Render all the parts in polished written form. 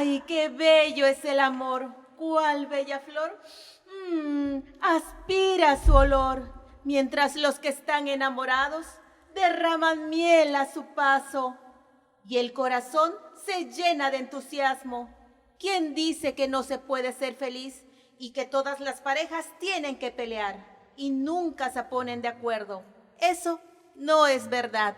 Ay, qué bello es el amor. ¿Cuál bella flor? Aspira su olor, mientras los que están enamorados derraman miel a su paso. Y el corazón se llena de entusiasmo. ¿Quién dice que no se puede ser feliz y que todas las parejas tienen que pelear y nunca se ponen de acuerdo? Eso no es verdad.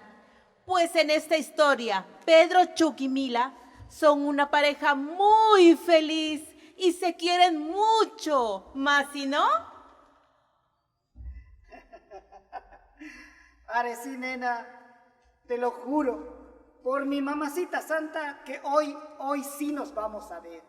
Pues en esta historia, Pedro, Chuck y Mila son una pareja muy feliz y se quieren mucho. ¿Más si no? Are sí, nena, te lo juro, por mi mamacita santa, que hoy sí nos vamos a ver.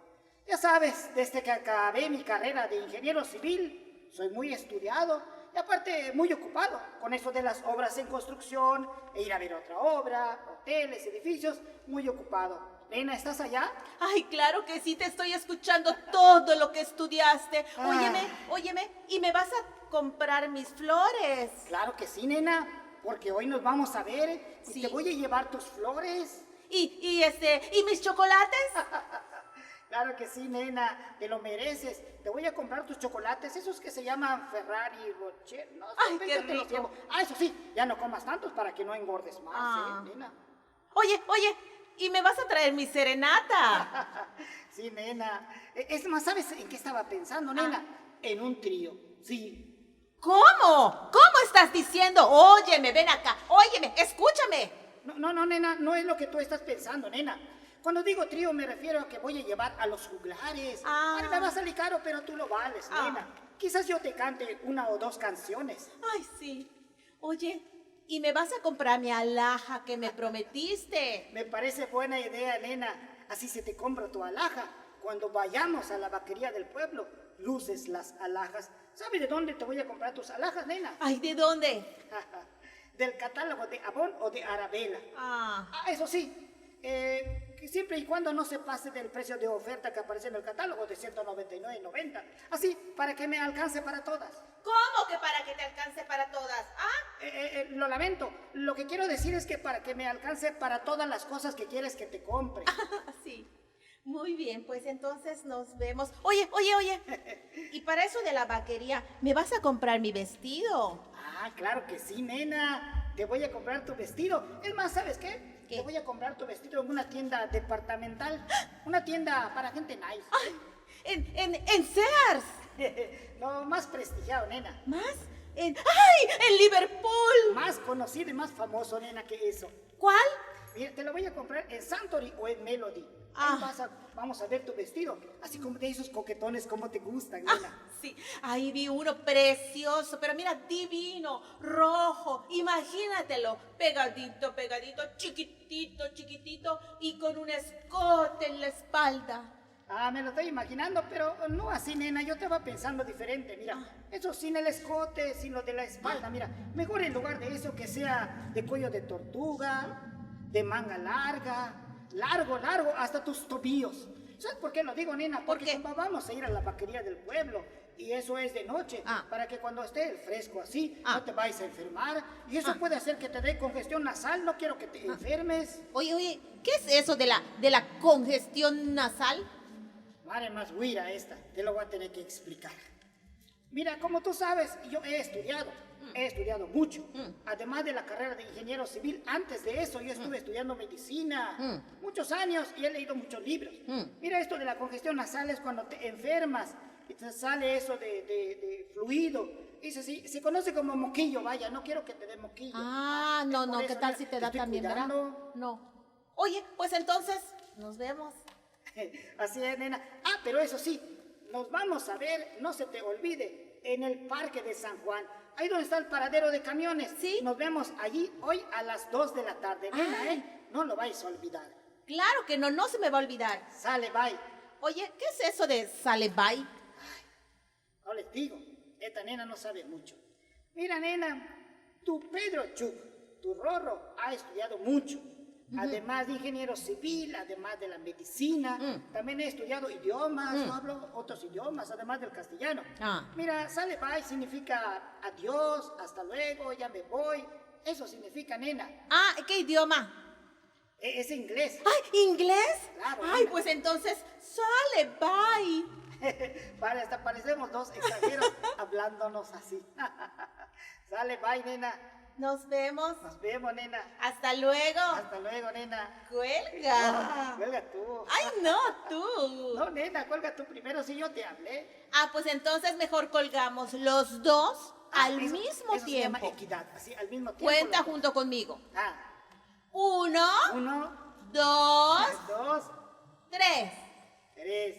Ya sabes, desde que acabé mi carrera de ingeniero civil, soy muy estudiado y aparte muy ocupado con eso de las obras en construcción e ir a ver otra obra, hoteles, edificios, muy ocupado. Nena, ¿estás allá? Ay, claro que sí, te estoy escuchando todo lo que estudiaste. Ah. Óyeme, ¿y me vas a comprar mis flores? Claro que sí, nena, porque hoy nos vamos a ver y Sí. te voy a llevar tus flores. ¿Y mis chocolates? Claro que sí, nena, te lo mereces. Te voy a comprar tus chocolates, esos que se llaman Ferrari, Rocher, no sé, Ay, qué yo te los rico. llevo. Ah, eso sí, ya no comas tantos para que no engordes más, Ah. nena? Oye, ¿y me vas a traer mi serenata? Sí, nena. Es más, ¿sabes en qué estaba pensando, nena? En un trío, sí. ¿Cómo? ¿Cómo estás diciendo? Óyeme, ven acá, óyeme, escúchame. No, nena, no es lo que tú estás pensando, nena. Cuando digo trío me refiero a que voy a llevar a los juglares. Ah. Vale, me va a salir caro, pero tú lo vales, Ah. nena. Quizás yo te cante una o dos canciones. Ay, sí. Oye, ¿y me vas a comprar mi alhaja que me prometiste? Me parece buena idea, nena. Así se te compra tu alhaja. Cuando vayamos a la vaquería del pueblo, luces las alhajas. ¿Sabes de dónde te voy a comprar tus alhajas, nena? Ay, ¿de dónde? Del catálogo de Avon o de Arabella. Eso sí, que siempre y cuando no se pase del precio de oferta que aparece en el catálogo de 199.90. Así, para que me alcance para todas. ¿Cómo que para que te alcance para todas? Lo lamento. Lo que quiero decir es que para que me alcance para todas las cosas que quieres que te compre. Sí. Muy bien, pues entonces nos vemos. Oye. Y para eso de la vaquería, ¿me vas a comprar mi vestido? Claro que sí, nena. Te voy a comprar tu vestido. Es más, ¿sabes qué? ¿Qué? Te voy a comprar tu vestido en una tienda departamental. Una tienda para gente nice. En Sears. No, más prestigiado, nena. ¿Más? En Liverpool. Más conocido y más famoso, nena, que eso. ¿Cuál? Mira, te lo voy a comprar en Santori o en Melody. Vamos a ver tu vestido. Así como de esos coquetones como te gustan, nena. Sí, ahí vi uno precioso, pero mira, divino, rojo, imagínatelo, pegadito, chiquitito y con un escote en la espalda. Me lo estoy imaginando, pero no así, nena. Yo estaba pensando diferente, mira. Eso sin el escote, sin lo de la espalda, mira. Mejor en lugar de eso que sea de cuello de tortuga, de manga larga, largo, hasta tus tobillos. ¿Sabes por qué lo digo, nena? ¿Por Porque qué? como vamos a ir a la vaquería del pueblo y eso es de noche, para que cuando esté el fresco así, no te vayas a enfermar. Y eso puede hacer que te dé congestión nasal. No quiero que te enfermes. Oye, ¿qué es eso de la congestión nasal? Madre más guira esta, te lo voy a tener que explicar. Mira, como tú sabes, yo he estudiado mucho. Además de la carrera de ingeniero civil, antes de eso yo estuve estudiando medicina muchos años y he leído muchos libros. Mira, esto de la congestión nasal es cuando te enfermas y te sale eso de fluido. Y se conoce como moquillo, vaya, no quiero que te dé moquillo. No, Por ¿qué eso, tal mira, si te te da estoy también, verdad? cuidando. No. Oye, pues entonces, nos vemos. Así es, nena. Pero eso sí, nos vamos a ver, no se te olvide, en el Parque de San Juan. Ahí donde está el paradero de camiones. Sí. Nos vemos allí hoy a las 2 de la tarde, nena, No lo vais a olvidar. Claro que no se me va a olvidar. Sale, bye. Oye, ¿qué es eso de sale bye? No les digo, esta nena no sabe mucho. Mira, nena, tu Pedro Chuc, tu Rorro, ha estudiado mucho. Además de ingeniero civil, además de la medicina, también he estudiado idiomas, yo hablo otros idiomas, además del castellano. Mira, sale bye significa adiós, hasta luego, ya me voy. Eso significa, nena. ¿Qué idioma? Es inglés. ¡Ay, inglés! Claro, Ay, nena. pues entonces, sale, bye. Vale, hasta parecemos dos extranjeros hablándonos así. Sale, bye, nena. Nos vemos. Nos vemos, nena. Hasta luego. Hasta luego, nena. Cuelga. Cuelga tú. Ay, no, tú. No, nena, cuelga tú primero si yo te hablé. Ah, pues entonces mejor colgamos los dos al Eso- mismo eso se llama tiempo. equidad, así al mismo tiempo. Cuenta los dos. junto conmigo. Ah, 1, 1, 2, 2, 3. 3.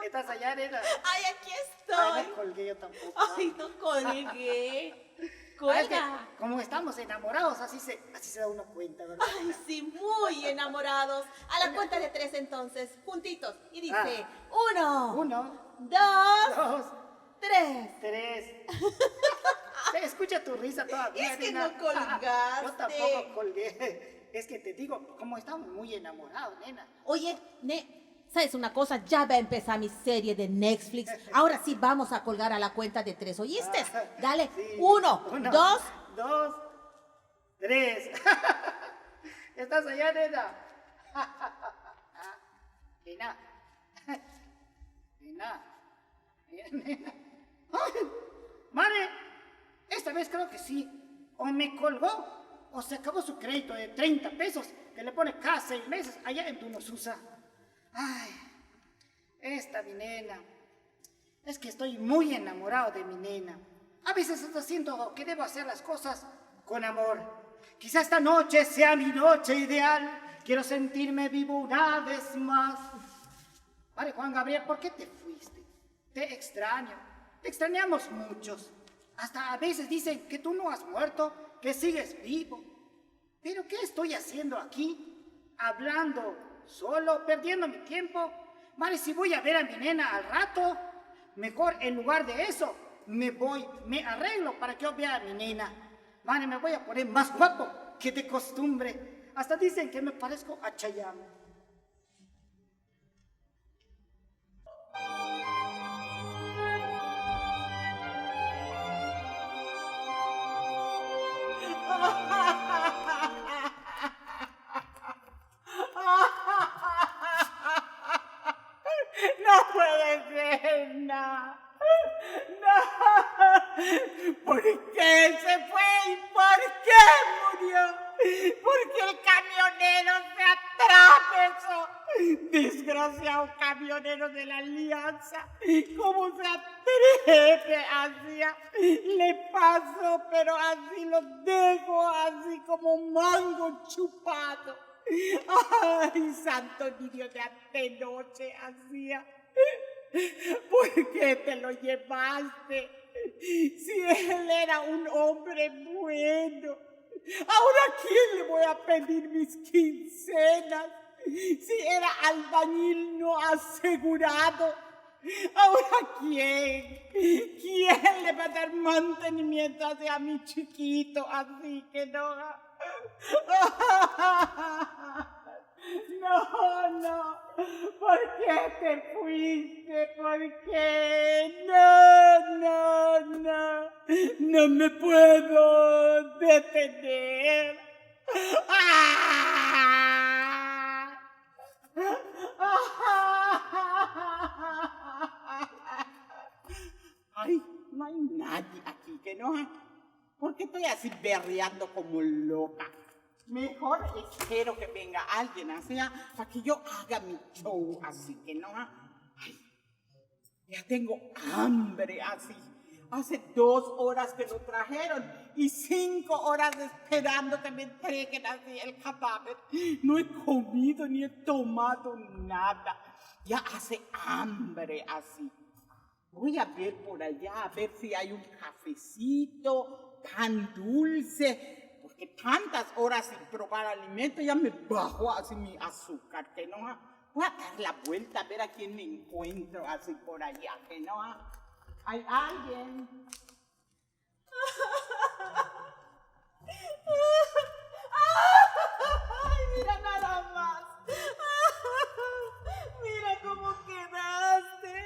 ¿Estás allá, nena? Ay, aquí Ay, estoy. no colgué yo tampoco. Ay, no colgué. Ah, es que Cuelga. como estamos enamorados, así se da uno cuenta, ¿verdad? Ay, sí, muy enamorados. A la cuenta de 3 entonces, juntitos. Y dice, 1, 1, 2, 2, 3. 3. Se escucha tu risa todavía, Es que nena. no colgaste. Yo tampoco colgué. Es que te digo, como estamos muy enamorados, nena. Oye, ¿sabes una cosa? Ya va a empezar mi serie de Netflix. Ahora sí vamos a colgar a la cuenta de 3. ¿Oíste? Dale. Sí. 1, 2. 2, 3. ¿Estás allá, nena? Nena. Nena. Nena. ¡Ay! Mare, esta vez creo que sí. O me colgó o se acabó su crédito de 30 pesos que le pone cada 6 meses allá en Tunosusa. Ay, esta mi nena. Es que estoy muy enamorado de mi nena. A veces hasta siento que debo hacer las cosas con amor. Quizá esta noche sea mi noche ideal. Quiero sentirme vivo una vez más. Vale, Juan Gabriel, ¿por qué te fuiste? Te extraño. Te extrañamos muchos. Hasta a veces dicen que tú no has muerto, que sigues vivo. ¿Pero qué estoy haciendo aquí? Hablando solo, perdiendo mi tiempo. Vale, si voy a ver a mi nena al rato, mejor en lugar de eso, me arreglo para que yo vea a mi nena. Vale, me voy a poner más guapo que de costumbre. Hasta dicen que me parezco a Chayanne. No puede ser, no. No. ¿Por qué se fue y por qué murió? Porque el camionero se atravesó. Desgraciado camionero de la Alianza. ¿Cómo se atreve hacia? Le paso, pero así lo dejo, así como mango chupado. Ay, santo niño de antenoche hacía. ¿Por qué te lo llevaste? Si él era un hombre bueno. Ahora, ¿a quién le voy a pedir mis quincenas? Si era albañil no asegurado. Ahora, ¿quién? ¿Quién le va a dar mantenimiento a mi chiquito? Así que no. No, no. ¿Por qué te fuiste? ¿Por qué? No, no, no. No me puedo detener. Ay, no hay nadie aquí que no. ¿Por qué estoy así berreando como loca? Mejor espero que venga alguien así para que yo haga mi show así que no. Ay, ya tengo hambre así. Hace 2 horas que lo trajeron y 5 horas esperando que me entreguen así el cadáver. No he comido ni he tomado nada. Ya hace hambre así. Voy a ver por allá, a ver si hay un cafecito, pan dulce, porque tantas horas sin probar alimento ya me bajó así mi azúcar, que no. Voy a dar la vuelta a ver a quién me encuentro así por allá, que no. ¿Hay alguien? Ay, mira nada más. Mira cómo quedaste.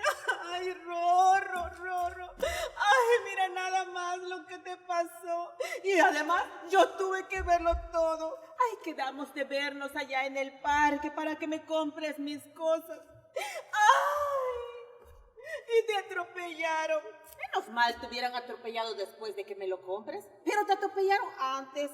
Ay, Rorro, Rorro. Ay, mira nada más lo que te pasó. Y además además yo tuve que verlo todo. Ay, quedamos de vernos allá en el parque para que me compres mis cosas. ¡Ay! Y te atropellaron. Menos mal te hubieran atropellado después de que me lo compres, pero te atropellaron antes.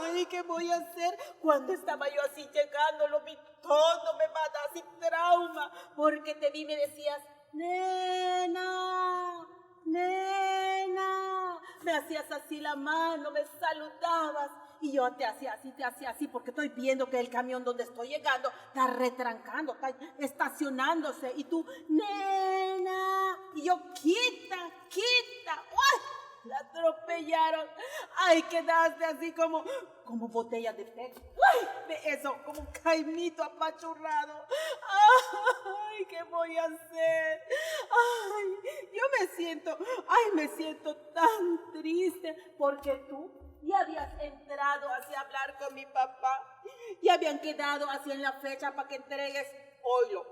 Ay, ¿qué voy a hacer? Cuando estaba yo así llegando, lo vi todo, me manda así trauma, porque te vi y me decías, nena, nena. Me hacías así la mano, me saludabas. Y yo te hacía así, porque estoy viendo que el camión donde estoy llegando está retrancando, está estacionándose. Y tú, nena. Y yo, quita. ¡Ay! La atropellaron. Ay, quedaste así como botella de PET. Ay, de eso, como un caimito apachurrado. Ay, ¿qué voy a hacer? Ay, me siento tan triste porque tú ya habías entrado así a hablar con mi papá. Ya habían quedado así en la fecha para que entregues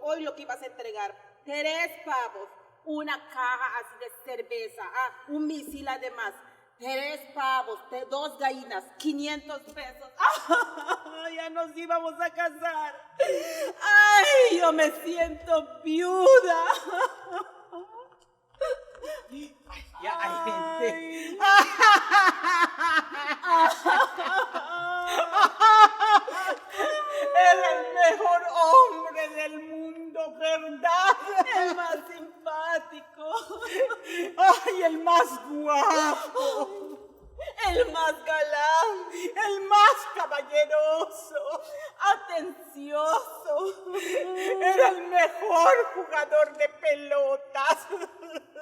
hoy lo que ibas a entregar. 3 pavos, una caja así de cerveza, un misil además, 3 pavos, 2 gallinas, 500 pesos. Ya nos íbamos a casar. Ay, yo me siento viuda. Ay, ya hay gente. Era el mejor hombre del mundo, ¿verdad? El más simpático. Ay, el más guapo. El más galán. El más caballeroso. Atencioso. Era el mejor jugador de pelotas.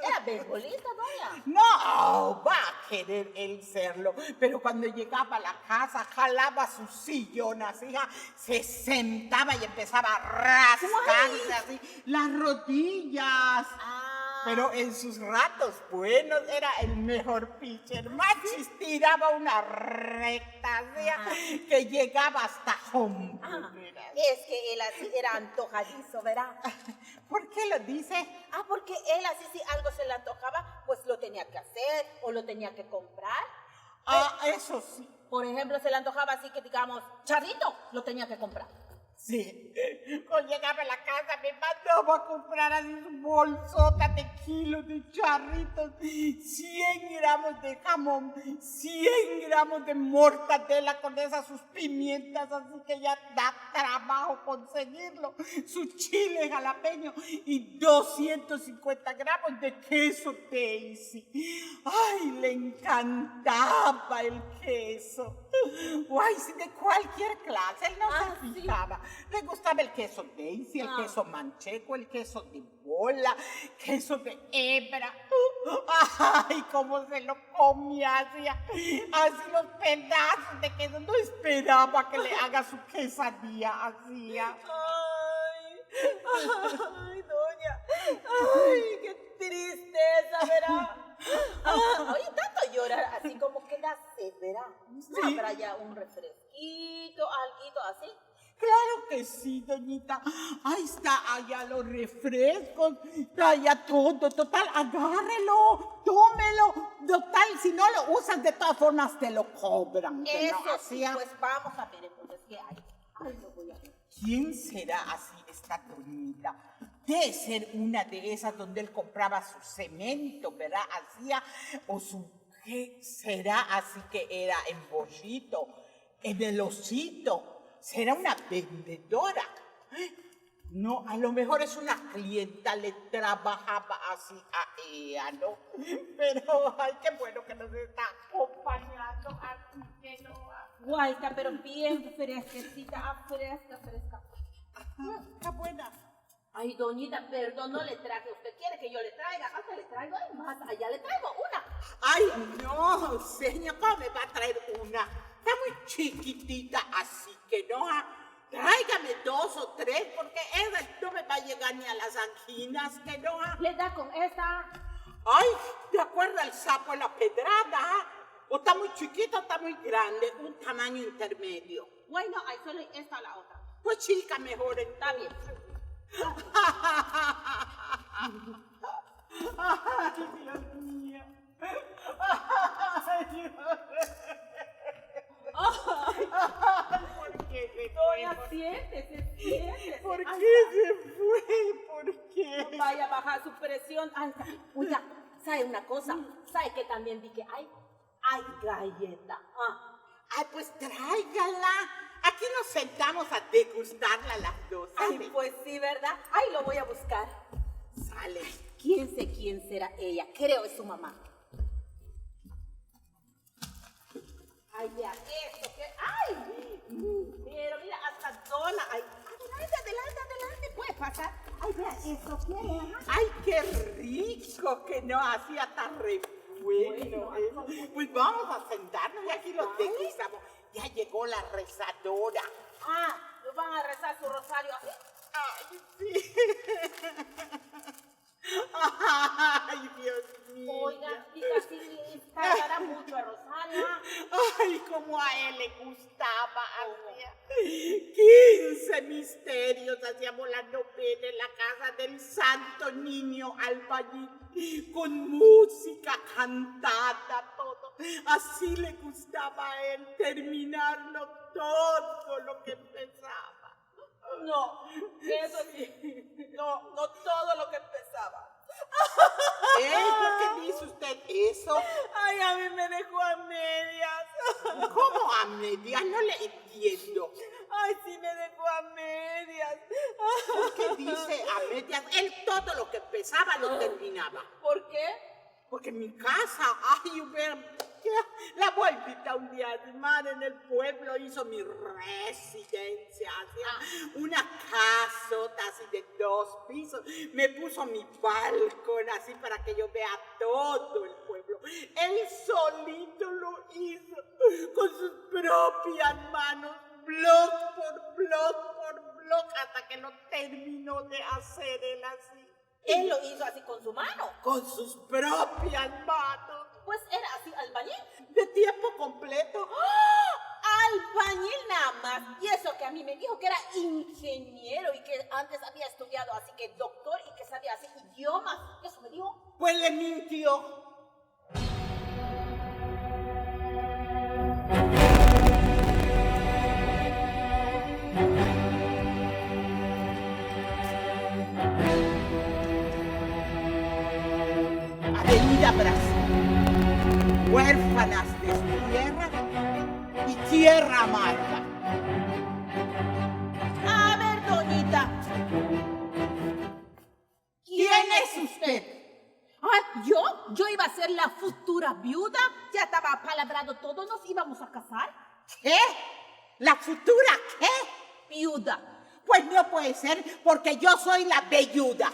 Era beisbolista, doña. No, va a querer él serlo, pero cuando llegaba a la casa jalaba su sillón así, se sentaba y empezaba a rascarse así las rodillas. Pero en sus ratos buenos era el mejor pitcher. Machis tiraba una recta así, que llegaba hasta home. Es que él así era antojadizo, ¿verdad? ¿Por qué lo dice? Porque él así si algo se le antojaba, pues lo tenía que hacer o lo tenía que comprar. Eso sí. Por ejemplo, se le antojaba así que digamos, charrito, lo tenía que comprar. Sí, cuando llegaba a la casa me mandaba a comprar así su bolsota de kilos de charritos, 100 gramos de jamón, 100 gramos de mortadela con esas sus pimientas, así que ya da trabajo conseguirlo, su chile jalapeño y 250 gramos de queso Daisy. Ay, le encantaba el queso. Ay, sí, de cualquier clase, él no se fijaba. Le gustaba el queso Daisy, el queso manchego, el queso de bola, queso de hebra. Ay, cómo se lo comía, así los pedazos de queso. No esperaba que le haga su quesadilla, hacía. Ay, doña. Ay, qué tristeza, ¿verdad? Oye, tanto llorar, así como que da sed, ¿verdad? ¿No habrá ya un refresquito, alguito así? Claro que sí, doñita. Ahí está, allá los refrescos, está allá todo, total, agárrelo, tómelo. Total, si no lo usas, de todas formas te lo cobran. Eso sí, pues vamos a ver entonces qué hay. Ay, lo voy a ver. ¿Quién será así esta doñita? Debe ser una de esas donde él compraba su cemento, ¿verdad? Hacía, o su, ¿qué será? Así que era en Bollito, en el Osito. ¿Será una vendedora? No, a lo mejor es una clienta, le trabajaba así a ella, ¿no? Pero, ay, qué bueno que nos está acompañando aquí, que no. Guaita, pero bien fresquecita, fresca. Está buena. Ay, doñita, perdón, no le traje. ¿Usted quiere que yo le traiga? Hasta le traigo, hay más, allá le traigo una. Ay, no, señor, ¿cómo me va a traer una? Está muy chiquitita, así que no. Tráigame 2 o 3, porque esa no me va a llegar ni a las anginas, que no. ¿Le da con esta? Ay, ¿te acuerdas el sapo en la pedrada? O está muy chiquita o está muy grande, un tamaño intermedio. Bueno, hay solo esta o la otra. Pues chica, mejor está bien. Ay, Dios mío. ¿Por qué se Doña, fue? siéntese. ¿Por Ay, qué se fue? ¿Por qué? vaya a bajar su presión. Ay, oiga, ¿sabe una cosa? ¿Sabe que también dije, ay, galleta? Ay, pues tráigala. Aquí nos sentamos a degustarla las dos. Ay, ¿Sale? pues sí, ¿verdad? Ay, lo voy a buscar. Sale. Quién será ella. Creo es su mamá. Ay, vea esto, que... ¡Ay! Pero mira, hasta dona. Ay, adelante, puede pasar. Ay, vea esto, ¿quiere? Ay, qué rico, que no hacía tan re bueno. Pues vamos a sentarnos y aquí lo degustamos. Ya llegó la rezadora. ¿Lo van a rezar su rosario así? Ay, sí. Ay, Dios mío. Oiga, diga, sí, tardará mucho a Rosalia. Ay, como a él le gustaba. Hacía 15 misterios, hacíamos la novena en la casa del Santo Niño Albañil, con música cantada, todo. Así le gustaba a él terminarlo todo lo que empezaba. No, eso sí. No todo lo que empezaba. ¿Por qué dice usted eso? Ay, a mí me dejó a medias. ¿Cómo a medias? No le entiendo. Ay, sí me dejó a medias. ¿Por qué dice a medias? Él todo lo que empezaba lo terminaba. ¿Por qué? Porque en mi casa, ay, la voy a invitar un día. Mi madre en el pueblo hizo mi residencia, hacía una casota así de 2 pisos. Me puso mi balcón así para que yo vea todo el pueblo. Él solito lo hizo con sus propias manos, bloc por bloc, hasta que lo terminó de hacer él así. Él lo hizo así con su mano. Con sus propias manos. Pues era así, albañil. De tiempo completo. Albañil nada más. Y eso que a mí me dijo que era ingeniero y que antes había estudiado así que doctor y que sabía así idiomas. Eso me dijo. Pues le mintió. Avenida Brasil, huérfanas de su tierra y tierra amarga. A ver, doñita. ¿Quién es usted? Yo iba a ser la futura viuda. Ya estaba palabrado todo. Nos íbamos a casar. ¿Qué? ¿La futura qué? Viuda. Pues no puede ser porque yo soy la velluda.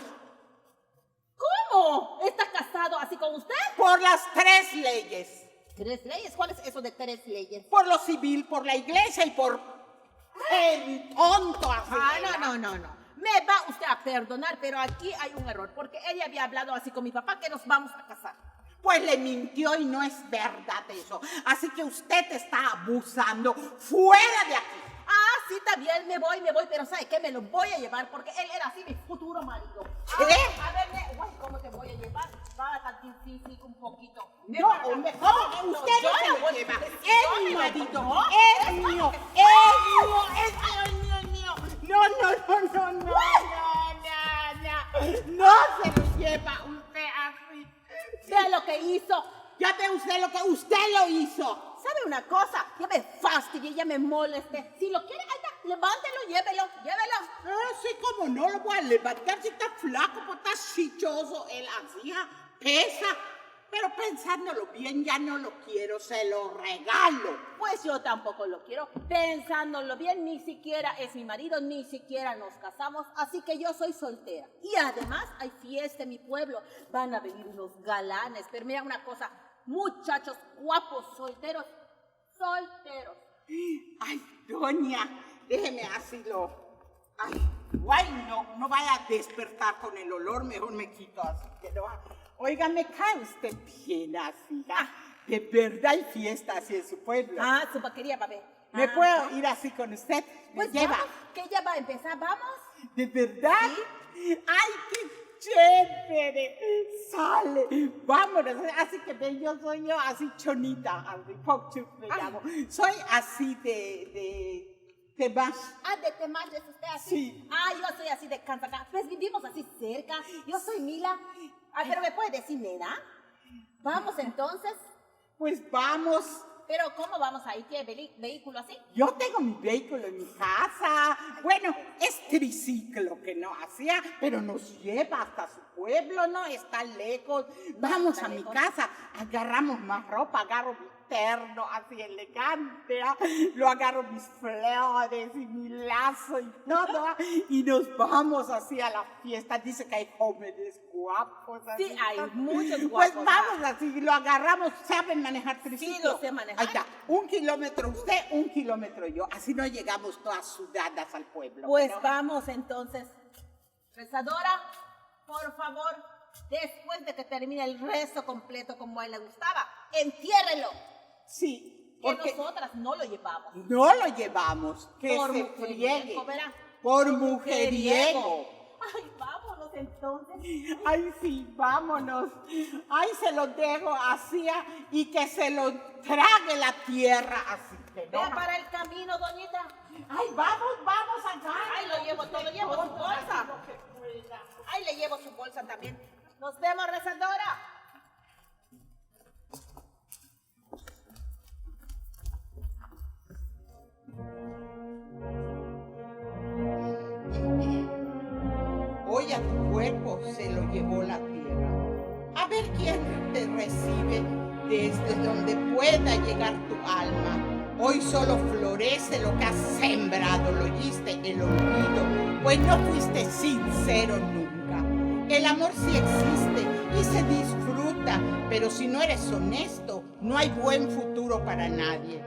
¿Cómo? ¿Está casado así con usted? Por las 3 leyes. 3 leyes. ¿Cuál es eso de 3 leyes? Por lo civil, por la iglesia y por el tonto así. No. Me va usted a perdonar, pero aquí hay un error, porque ella había hablado así con mi papá que nos vamos a casar. Pues le mintió y no es verdad eso. Así que usted está abusando. ¡Fuera de aquí! Sí, también me voy, pero ¿sabe qué? Me lo voy a llevar porque él era así mi futuro marido. ¿Qué? A ver, güey, ¿cómo te voy a llevar? Va a estar difícil un poquito. No, hombre, ¿cómo? Usted no se lo lleva. Es mi marido. No, Es mío. Es mío. No. No se lo lleva usted así. Vea lo que hizo. Ya ve usted lo que usted lo hizo. ¿Sabe una cosa? Ya me fastidie, ya me moleste. Si lo quiere, ahí está, levántelo, llévelo. Sí, como no lo voy a levantar si está flaco, pues está chichoso. Él hacía, pesa. Pero pensándolo bien, ya no lo quiero, se lo regalo. Pues yo tampoco lo quiero. Pensándolo bien, ni siquiera es mi marido, ni siquiera nos casamos, así que yo soy soltera. Y además hay fiesta en mi pueblo, van a venir unos galanes, pero mira una cosa, muchachos guapos, solteros. Ay, doña, déjeme así Ay, guay, no vaya a despertar con el olor, mejor me quito así que no. Oiga, me cae usted bien así, de verdad hay fiesta así en su pueblo. Su vaquería, papi. ¿Me puedo ir así con usted? ¿Me Pues lleva? vamos, que ya va a empezar, ¿vamos? ¿De verdad? Sí. ¡Ay, qué chévere! Sale, vámonos. Así que ven, yo soy yo así chonita, así, Pokchuk me llamo. Soy así de más. Ah, de Temash es usted así. Sí. Ah, yo soy así de Cansacá. Pues vivimos así cerca. Yo soy Mila. Ah, pero me puede decir nena. Vamos entonces. Pues vamos. Pero ¿cómo vamos ahí? ¿Qué vehículo así? Yo tengo mi vehículo en mi casa. Bueno, es triciclo que no hacía, pero nos lleva hasta su pueblo, ¿no? Está lejos. Vamos está a mi lejos. casa, agarramos más ropa, agarro mi terno así elegante, ¿ah? Lo agarro mis flores y mi lazo y todo, ¿ah? Y nos vamos así a la fiesta. Dice que hay jóvenes guapos. Así, Sí, hay muchos Pues guapos. vamos así, lo agarramos. ¿Saben manejar triciclo? lo sé manejar. Ahí está, 1 kilómetro usted, 1 kilómetro yo. Así no llegamos todas sudadas al pueblo. Pues ¿no? vamos entonces. Rezadora, por favor, después de que termine el rezo completo como a él le gustaba, entiérrelo. Sí, Que porque nosotras no lo llevamos. no lo llevamos. Que Por se mujeriego, friegue. verá. Por mujeriego. Ay, vámonos entonces. Ay, sí, vámonos. Ay, se lo dejo así y que se lo trague la tierra así. Que no. Vea para el camino, doñita. Ay, vamos acá. Ay, lo llevo todo, llevo su bolsa. Ay, le llevo su bolsa también. Nos vemos, rezadora. Hoy a tu cuerpo se lo llevó la tierra. A ver quién te recibe desde donde pueda llegar tu alma. Hoy solo florece lo que has sembrado, lo oíste, el olvido, pues no fuiste sincero nunca. El amor sí existe y se disfruta, pero si no eres honesto, no hay buen futuro para nadie.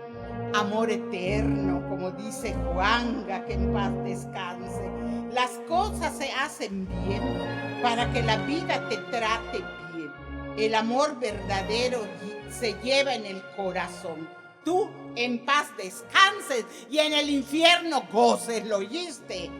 Amor eterno, como dice Juanga, que en paz descanse. Las cosas se hacen bien para que la vida te trate bien. El amor verdadero se lleva en el corazón. Tú en paz descanses y en el infierno goces, ¿lo oíste?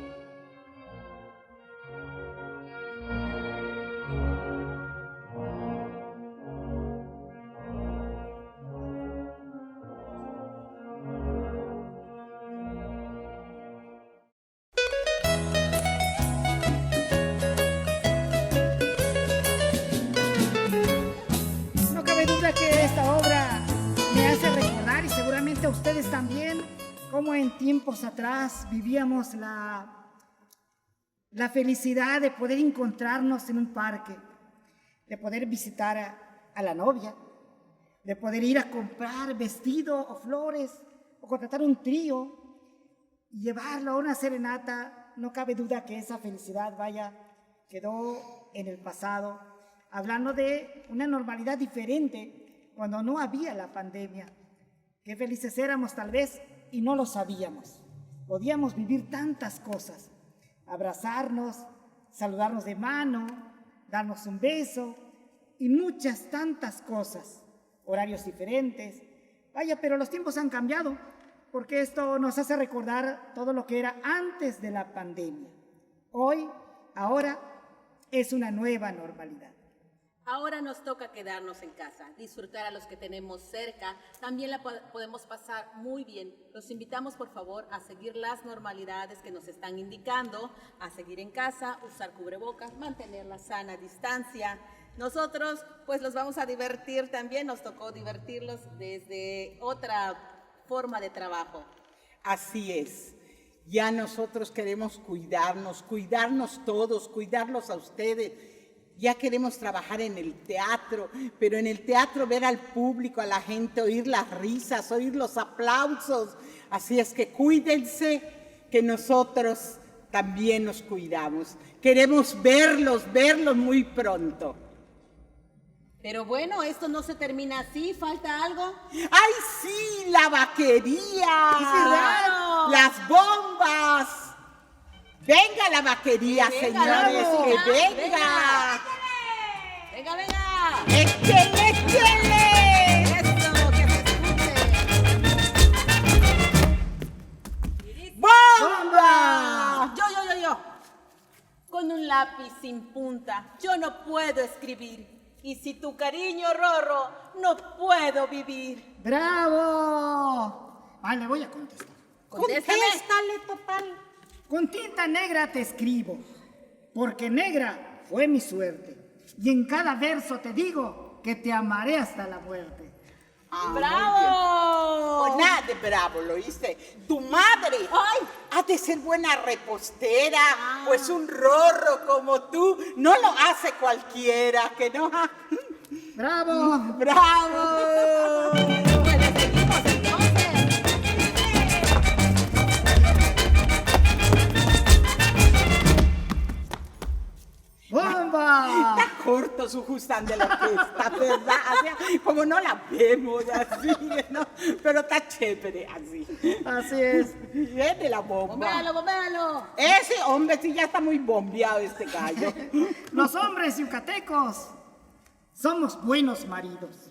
No cabe duda que esta obra me hace recordar, y seguramente a ustedes también, cómo en tiempos atrás vivíamos la felicidad de poder encontrarnos en un parque, de poder visitar a la novia, de poder ir a comprar vestido o flores, o contratar un trío y llevarlo a una serenata. No cabe duda que esa felicidad, quedó en el pasado, hablando de una normalidad diferente cuando no había la pandemia. Qué felices éramos tal vez y no lo sabíamos. Podíamos vivir tantas cosas, abrazarnos, saludarnos de mano, darnos un beso y muchas tantas cosas, horarios diferentes. Pero los tiempos han cambiado, porque esto nos hace recordar todo lo que era antes de la pandemia. Ahora es una nueva normalidad. Ahora nos toca quedarnos en casa, disfrutar a los que tenemos cerca. También la podemos pasar muy bien. Los invitamos, por favor, a seguir las normalidades que nos están indicando, a seguir en casa, usar cubrebocas, mantener la sana distancia. Nosotros, pues, los vamos a divertir también. Nos tocó divertirlos desde otra forma de trabajo. Así es. Ya nosotros queremos cuidarnos todos, cuidarlos a ustedes. Ya queremos trabajar en el teatro, pero en el teatro ver al público, a la gente, oír las risas, oír los aplausos. Así es que cuídense, que nosotros también nos cuidamos. Queremos verlos muy pronto. Pero bueno, esto no se termina así, ¿falta algo? ¡Ay, sí! ¡La vaquería! ¡Claro! ¡Las bombas! ¡Venga la vaquería, Que venga, señores! vamos. ¡Que venga! ¡Venga, venga! ¡Échele, échele! ¡Eso, que se escuche! ¡Bomba! Yo. Con un lápiz sin punta, yo no puedo escribir. Y sin tu cariño, Rorro, no puedo vivir. ¡Bravo! Le voy a contestar. Contéstame. Contéstale, total. Con tinta negra te escribo, porque negra fue mi suerte. Y en cada verso te digo que te amaré hasta la muerte. ¡Bravo! Pues nada de bravo, ¿lo oíste? Tu madre, ay, ha de ser buena repostera, pues un Rorro como tú no lo hace cualquiera, que no. ¡Bravo! ¡Bravo! Pues le seguimos entonces. ¡Bomba! Está corto su Justán de la fiesta, ¿verdad? O sea, como no la vemos así, ¿no? Pero está chévere así. Así es. Es de la bomba. ¡Bombéalo, bombéalo! Ese hombre sí ya está muy bombeado, este gallo. Los hombres yucatecos somos buenos maridos.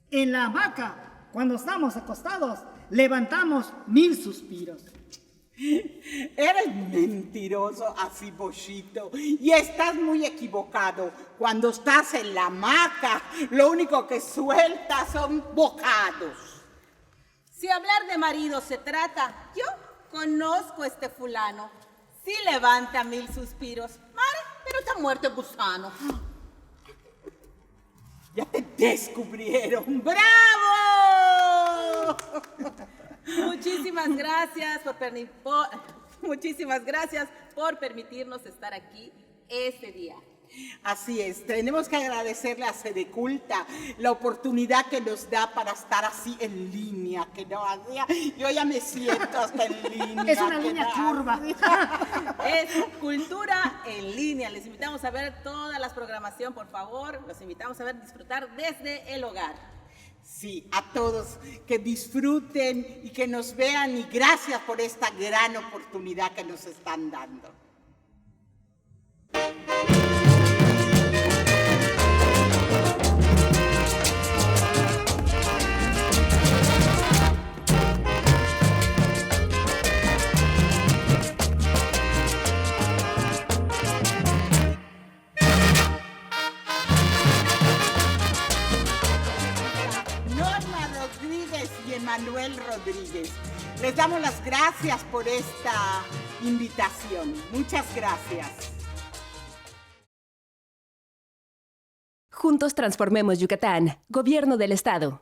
En la hamaca, cuando estamos acostados, levantamos 1000 suspiros. Eres mentiroso así, Bochito, y estás muy equivocado. Cuando estás en la hamaca, lo único que sueltas son bocados. Si hablar de marido se trata, yo conozco a este fulano. Sí levanta 1000 suspiros. Mare, pero está muerto el gusano. Ya te descubrieron. ¡Bravo! Muchísimas gracias muchísimas gracias por permitirnos estar aquí este día. Así es, tenemos que agradecerle a Sedeculta la oportunidad que nos da para estar así en línea, que no hacía. Yo ya me siento hasta en línea. Es una que línea no curva. Es Cultura en Línea. Les invitamos a ver toda la programación, por favor. Los invitamos a ver, disfrutar desde el hogar. Sí, a todos que disfruten y que nos vean y gracias por esta gran oportunidad que nos están dando. Norma Rodríguez y Emanuel Rodríguez, les damos las gracias por esta invitación. Muchas gracias. Juntos transformemos Yucatán. Gobierno del Estado.